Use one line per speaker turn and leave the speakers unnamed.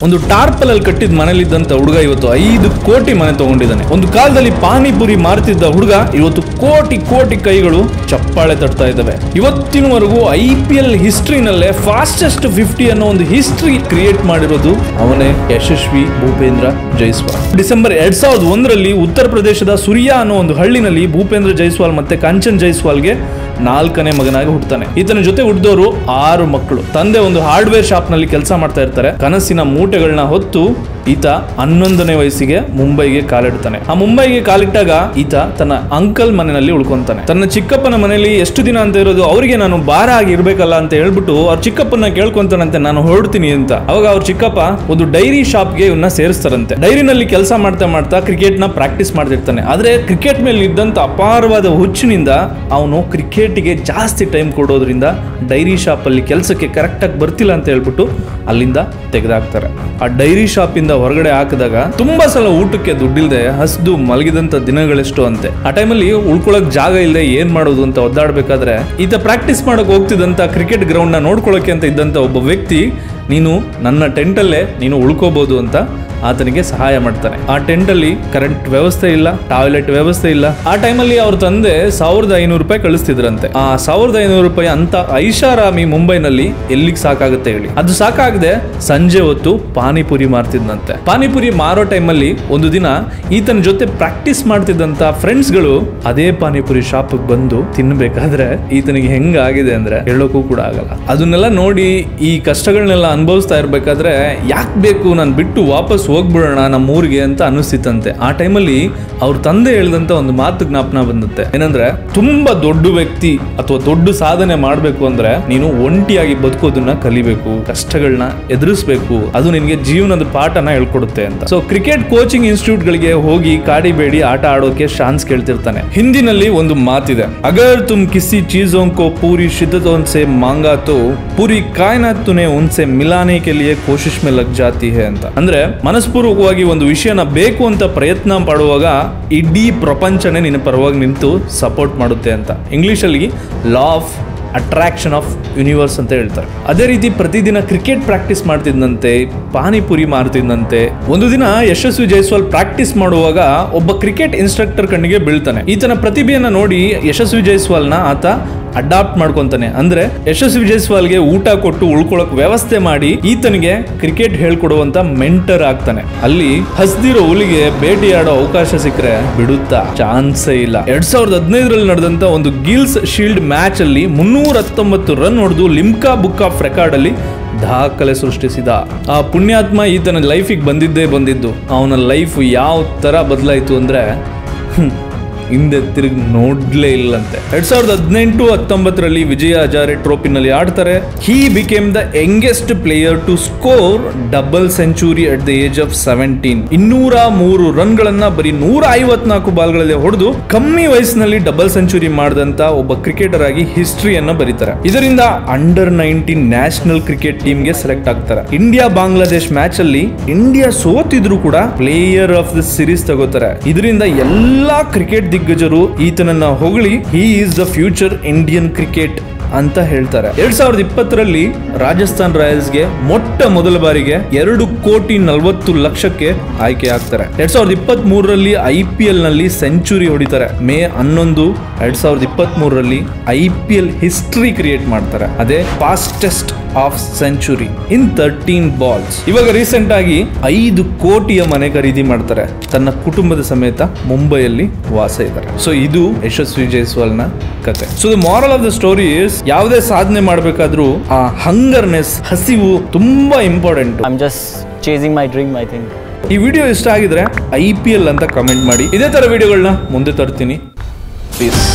ಒಂದು ಟಾರ್ಪಲ್ ಅಲ್ಲಿ ಕಟ್ಟಿದ ಮನೇಲಿದ್ದಂತ ಹುಡುಗ ಇವತ್ತು 5 ಕೋಟಿ ಮನೆ ತಗೊಂಡಿದ್ದಾನೆ. ಒಂದು ಕಾಲದಲ್ಲಿ ಪಾನಿಪುರಿ ಮಾರ್ತಿದ್ದ ಹುಡುಗ ಇವತ್ತು ಕೋಟಿ ಕೋಟಿ ಕೈಗಳು ಚಪ್ಪಾಳೆ ತಟ್ತಾ ಇದ್ದಾವೆ. ಇವತ್ತಿನವರೆಗೂ IPL ಹಿಸ್ಟ್ರಿನಲ್ಲೇ ಫಾಸ್ಟೆಸ್ಟ್ 50 ಅನ್ನೋ ಒಂದು ಹಿಸ್ಟ್ರಿ ಕ್ರಿಯೇಟ್ ಮಾಡಿರೋದು ಅವನೇ, ಯಶಸ್ವಿ ಭೂಪೇಂದ್ರ ಜೈಸ್ವಾಲ್. ಡಿಸೆಂಬರ್ 2001ರಲ್ಲಿ ಉತ್ತರ ಪ್ರದೇಶದ ಸುರಿಯಾ ಅನ್ನೋ ಒಂದು ಹಳ್ಳಿನಲ್ಲಿ ಭೂಪೇಂದ್ರ ಜೈಸ್ವಾಲ್ ಮತ್ತೆ ಕಾಂಚನ್ ಜೈಸ್ವಾಲ್ಗೆ 4ನೇ ಮಗನಾಗಿ ಹುಟ್ಟುತ್ತಾನೆ. ಈತನ ಜೊತೆ ಹುಟ್ಟಿದವರು 6 ಮಕ್ಕಳು. ತಂದೆ ಒಂದು ಹಾರ್ಡ್ವೇರ್ ಶಾಪ್ ನಲ್ಲಿ ಕೆಲಸ ಮಾಡ್ತಾ ಇರ್ತಾರೆ. ಕನಸಿನ ಮೂಟೆಗಳನ್ನ ಹೊತ್ತು ಈತ 11ನೇ ವಯಸ್ಸಿಗೆ ಮುಂಬೈಗೆ ಕಾಲಿಡ್ತಾನೆ. ಆ ಮುಂಬೈಗೆ ಕಾಲಿಟ್ಟಾಗ ಈತ ತನ್ನ ಅಂಕಲ್ ಮನೆಯಲ್ಲಿ ಉಳ್ಕೊಂತಾನೆ. ತನ್ನ ಚಿಕ್ಕಪ್ಪನ ಮನೆಯಲ್ಲಿ ಎಷ್ಟು ದಿನ ಅಂತ ಇರೋದು, ಅವರಿಗೆ ನಾನು ಭಾರ ಆಗಿ ಇರ್ಬೇಕಲ್ಲ ಅಂತ ಹೇಳ್ಬಿಟ್ಟು ಅವ್ರ ಚಿಕ್ಕಪ್ಪನ ಕೇಳ್ಕೊಂತಾನಂತೆ, ನಾನು ಹೊರಡ್ತೀನಿ ಅಂತ. ಅವಾಗ ಅವ್ರ ಚಿಕ್ಕಪ್ಪ ಒಂದು ಡೈರಿ ಶಾಪ್ಗೆ ಇವನ್ನ ಸೇರಿಸ್ತಾರಂತೆ. ಡೈರಿನಲ್ಲಿ ಕೆಲಸ ಮಾಡ್ತಾ ಮಾಡ್ತಾ ಕ್ರಿಕೆಟ್ ನ ಪ್ರಾಕ್ಟೀಸ್ ಮಾಡ್ತಿರ್ತಾನೆ. ಆದ್ರೆ ಕ್ರಿಕೆಟ್ ಮೇಲೆ ಇದ್ದಂತ ಅಪಾರವಾದ ಹುಚ್ಚಿನಿಂದ ಅವನು ಕ್ರಿಕೆಟ್ಗೆ ಜಾಸ್ತಿ ಟೈಮ್ ಕೊಡೋದ್ರಿಂದ ಡೈರಿ ಶಾಪ್ ಅಲ್ಲಿ ಕೆಲಸಕ್ಕೆ ಕರೆಕ್ಟ್ ಆಗಿ ಬರ್ತಿಲ್ಲ ಅಂತ ಹೇಳ್ಬಿಟ್ಟು ಅಲ್ಲಿಂದ ತೆಗೆದಾಕ್ತಾರೆ. ಆ ಡೈರಿ ಶಾಪ್ ಇಂದ ಹೊರಗಡೆ ಹಾಕಿದಾಗ ತುಂಬಾ ಸಲ ಊಟಕ್ಕೆ ದುಡ್ಡಿಲ್ದೆ ಹಸ್ದು ಮಲಗಿದಂತ ದಿನಗಳೆಷ್ಟು ಅಂತೆ. ಆ ಟೈಮಲ್ಲಿ ಉಳ್ಕೊಳಕ್ ಜಾಗ ಇಲ್ಲದೆ ಏನ್ ಮಾಡೋದು ಅಂತ ಒದ್ದಾಡ್ಬೇಕಾದ್ರೆ ಈತ ಪ್ರಾಕ್ಟೀಸ್ ಮಾಡಕ್ ಹೋಗ್ತಿದ್ದಂತ ಕ್ರಿಕೆಟ್ ಗ್ರೌಂಡ್ ನ ನೋಡ್ಕೊಳಕ್ಕೆ ಅಂತ ಇದ್ದಂತ ಒಬ್ಬ ವ್ಯಕ್ತಿ, ನೀನು ನನ್ನ ಟೆಂಟಲ್ಲೇ ನೀನು ಉಳ್ಕೋಬಹುದು ಅಂತ ಆತನಿಗೆ ಸಹಾಯ ಮಾಡ್ತಾನೆ. ಆ ಟೆಂಟ್ ಅಲ್ಲಿ ಕರೆಂಟ್ ವ್ಯವಸ್ಥೆ ಇಲ್ಲ, ಟಾಯ್ಲೆಟ್ ವ್ಯವಸ್ಥೆ ಇಲ್ಲ. ಆ ಟೈಮಲ್ಲಿ ಅವ್ರ ತಂದೆ 1500 ರೂಪಾಯಿ ಕಳಿಸ್ತಿದ್ರಂತೆ. ಆ 1500 ರೂಪಾಯಿ ಅಂತ ಐಷಾರಾಮಿ ಮುಂಬೈನಲ್ಲಿ ಎಲ್ಲಿಗೆ ಸಾಕಾಗುತ್ತೆ ಹೇಳಿ? ಅದು ಸಾಕಾಗದೆ ಸಂಜೆ ಹೊತ್ತು ಪಾನಿಪುರಿ ಮಾರ್ತಿದ್ದಂತೆ. ಪಾನಿಪುರಿ ಮಾರೋ ಟೈಮಲ್ಲಿ ಒಂದು ದಿನ ಈತನ ಜೊತೆ ಪ್ರಾಕ್ಟೀಸ್ ಮಾಡ್ತಿದ್ದಂತ ಫ್ರೆಂಡ್ಸ್ ಗಳು ಅದೇ ಪಾನಿಪುರಿ ಶಾಪ್ ಬಂದು ತಿನ್ಬೇಕಾದ್ರೆ ಈತನಿಗೆ ಹೆಂಗಾಗಿದೆ ಅಂದ್ರೆ ಹೇಳೋಕ್ಕೂ ಕೂಡ ಆಗಲ್ಲ. ಅದನ್ನೆಲ್ಲ ನೋಡಿ ಈ ಕಷ್ಟಗಳನ್ನೆಲ್ಲ ಅನುಭವಿಸ್ತಾ ಇರ್ಬೇಕಾದ್ರೆ ಯಾಕೆ ಬೇಕು, ನಾನು ಬಿಟ್ಟು ವಾಪಸ್ ಹೋಗ್ಬಿಡೋಣ ನಮ್ಮ ಊರಿಗೆ ಅಂತ ಅನಿಸ್ತಿತ್ತಂತೆ. ಆ ಟೈಮಲ್ಲಿ ಅವ್ರ ತಂದೆ ಹೇಳಿದಂತ ಒಂದು ಮಾತು ಜ್ಞಾಪನ ಬಂದುತ್ತೆ. ಏನಂದ್ರೆ, ತುಂಬಾ ದೊಡ್ಡ ವ್ಯಕ್ತಿ ಅಥವಾ ದೊಡ್ಡ ಸಾಧನೆ ಮಾಡ್ಬೇಕು ಅಂದ್ರೆ ನೀನು ಒಂಟಿಯಾಗಿ ಬದುಕೋದನ್ನ ಕಲಿಬೇಕು, ಕಷ್ಟಗಳನ್ನ ಎದುರಿಸಬೇಕು, ಅದು ನಿನ್ಗೆ ಜೀವನದ ಪಾಠನ ಹೇಳ್ಕೊಡುತ್ತೆ ಅಂತ. ಸೊ ಕ್ರಿಕೆಟ್ ಕೋಚಿಂಗ್ ಇನ್ಸ್ಟಿಟ್ಯೂಟ್ ಗಳಿಗೆ ಹೋಗಿ ಕಾಡಿಬೇಡಿ ಆಟ ಆಡೋಕೆ ಚಾನ್ಸ್ ಕೇಳ್ತಿರ್ತಾನೆ. ಹಿಂದಿನಲ್ಲಿ ಒಂದು ಮಾತಿದೆ, ಅಗರ್ ತುಮ್ ಕಿಸಿ ಚೀಜೋं को पूरी शिद्दतों से मांगा तो पूरी कायनात तूने उनसे मिलाने के लिए कोशिश में लग जाती है ಅಂತ. ಅಂದ್ರೆ ಮನಸ್ಪೂರ್ವಕವಾಗಿ ಒಂದು ವಿಷಯನ ಬೇಕು ಅಂತ ಪ್ರಯತ್ನ ಪಡುವಾಗ ಇಡೀ ಪ್ರಪಂಚನೇ ನಿನ್ನ ಪರವಾಗಿ ನಿಂತು ಸಪೋರ್ಟ್ ಮಾಡುತ್ತೆ ಅಂತ. ಇಂಗ್ಲಿಷ್ ಅಲ್ಲಿ law of attraction of universe ಅಂತ ಹೇಳ್ತಾರೆ. ಅದೇ ರೀತಿ ಪ್ರತಿದಿನ ಕ್ರಿಕೆಟ್ ಪ್ರಾಕ್ಟೀಸ್ ಮಾಡ್ತಿದ್ದಂತೆ, ಪಾನಿಪುರಿ ಮಾರ್ತಿದ್ದಂತೆ. ಒಂದು ದಿನ ಯಶಸ್ವಿ ಜೈಸ್ವಾಲ್ ಪ್ರಾಕ್ಟೀಸ್ ಮಾಡುವಾಗ ಒಬ್ಬ ಕ್ರಿಕೆಟ್ ಇನ್ಸ್ಟ್ರಕ್ಟರ್ ಕಣ್ಣಿಗೆ ಬೀಳ್ತಾನೆ. ಈತನ ಪ್ರತಿಭೆಯನ್ನ ನೋಡಿ ಯಶಸ್ವಿ ಜೈಸ್ವಾಲ್ನ ಆತ ಅಡಾಪ್ಟ್ ಮಾಡ್ಕೊಂತಾನೆ. ಅಂದ್ರೆ ಯಶಸ್ವಿ ಜೈಸ್ವಾಲ್ಗೆ ಊಟ ಕೊಟ್ಟು ಉಳ್ಕೊಳಕ್ ವ್ಯವಸ್ಥೆ ಮಾಡಿ ಈತನಿಗೆ ಕ್ರಿಕೆಟ್ ಹೇಳ್ಕೊಡುವಂತ ಮೆಂಟರ್ ಆಗ್ತಾನೆ. ಅಲ್ಲಿ ಹಸ್ದಿರೋ ಹುಲಿಗೆ ಬೇಟೆಯಾಡೋ ಅವಕಾಶ ಸಿಕ್ಕರೆ ಬಿಡುತ್ತಾ ಚಾನ್ಸೇ ಇಲ್ಲ. 2015ರಲ್ಲಿ ನಡೆದಂತ ಒಂದು ಗಿಲ್ಸ್ ಶೀಲ್ಡ್ ಮ್ಯಾಚ್ ಅಲ್ಲಿ 319 ರನ್ ಹೊಡೆದು ಲಿಮ್ಕಾ ಬುಕ್ ಆಫ್ ರೆಕಾರ್ಡ್ ಅಲ್ಲಿ ದಾಖಲೆ ಸೃಷ್ಟಿಸಿದ. ಆ ಪುಣ್ಯಾತ್ಮ ಈತನ ಲೈಫಿಗೆ ಬಂದಿದ್ದು. ಅವನ ಲೈಫ್ ಯಾವ ತರ ಬದಲಾಯಿತು ಅಂದ್ರೆ ಹಿಂದೆ ತಿರುಗಿ ನೋಡ್ಲೇ ಇಲ್ಲಂತೆ. 2018-19ರಲ್ಲಿ ವಿಜಯ ಹಜಾರೆ ಟ್ರೋಫಿನಲ್ಲಿ ಆಡ್ತಾರೆ. He became the youngest player to score double century at the age of 17. 203 ರನ್ಗಳನ್ನ ಬರೀ 154 ಬಾಲ್ಗಳಲ್ಲಿ ಹೊಡೆದು ಕಮ್ಮಿ ವಯಸ್ಸಿನಲ್ಲಿ ಡಬಲ್ ಸೆಂಚುರಿ ಮಾಡಿದಂತ ಒಬ್ಬ ಕ್ರಿಕೆಟರ್ ಆಗಿ ಹಿಸ್ಟ್ರಿಯನ್ನ ಬರೀತಾರೆ. ಇದರಿಂದ ಅಂಡರ್ 19 ನ್ಯಾಷನಲ್ ಕ್ರಿಕೆಟ್ ಟೀಮ್ ಗೆ ಸೆಲೆಕ್ಟ್ ಆಗ್ತಾರೆ. ಇಂಡಿಯಾ ಬಾಂಗ್ಲಾದೇಶ್ ಮ್ಯಾಚ್ ಅಲ್ಲಿ ಇಂಡಿಯಾ ಸೋತಿದ್ರು ಕೂಡ ಪ್ಲೇಯರ್ ಆಫ್ ದ ಸೀರೀಸ್ ತಗೋತಾರೆ. ಇದರಿಂದ ಎಲ್ಲಾ ಕ್ರಿಕೆಟ್ ದಿಗ್ಗಜರು ಈತನನ್ನ ಹೊಗಳಿ he is the future Indian cricket ಅಂತ ಹೇಳ್ತಾರೆ. 2020ರಲ್ಲಿ ರಾಜಸ್ಥಾನ್ ರಾಯಲ್ಸ್ಗೆ ಮೊಟ್ಟ ಮೊದಲ ಬಾರಿಗೆ 2,40,00,000ಕ್ಕೆ ಆಯ್ಕೆ ಆಗ್ತಾರೆ. 2023ರಲ್ಲಿ IPL ನಲ್ಲಿ ಸೆಂಚುರಿ ಹೊಡಿತಾರೆ. ಮೇ 11, 2023ರಲ್ಲಿ IPL ಹಿಸ್ಟ್ರಿ ಕ್ರಿಯೇಟ್ ಮಾಡ್ತಾರೆ. ಅದೇ fastest of century in 13 balls. ಇವಾಗ ರೀಸೆಂಟ್ ಆಗಿ 5 ಕೋಟಿಯ ಮನೆ ಖರೀದಿ ಮಾಡ್ತಾರೆ. ತನ್ನ ಕುಟುಂಬದ ಸಮೇತ ಮುಂಬೈಯಲ್ಲಿ ವಾಸ ಇದ್ದಾರೆ. ಸೊ ಇದು ಯಶಸ್ವಿ ಜೈಸ್ವಾಲ್ ನ ಕತೆ. So the moral of the story is, ಯಾವುದೇ ಸಾಧನೆ ಮಾಡಬೇಕಾದ್ರೂ ಆ ಹಂಗರ್ನೆಸ್, ಹಸಿವು ತುಂಬಾ important.
I am just chasing my dream. I think
ಈ ವಿಡಿಯೋ ಇಷ್ಟ ಆಗಿದ್ರೆ IPL ಅಂತ ಕಮೆಂಟ್ ಮಾಡಿ. ಇದೇ ತರ ವಿಡಿಯೋಗಳನ್ನ ಮುಂದೆ ತರ್ತೀನಿ. ಪ್ಲೀಸ್.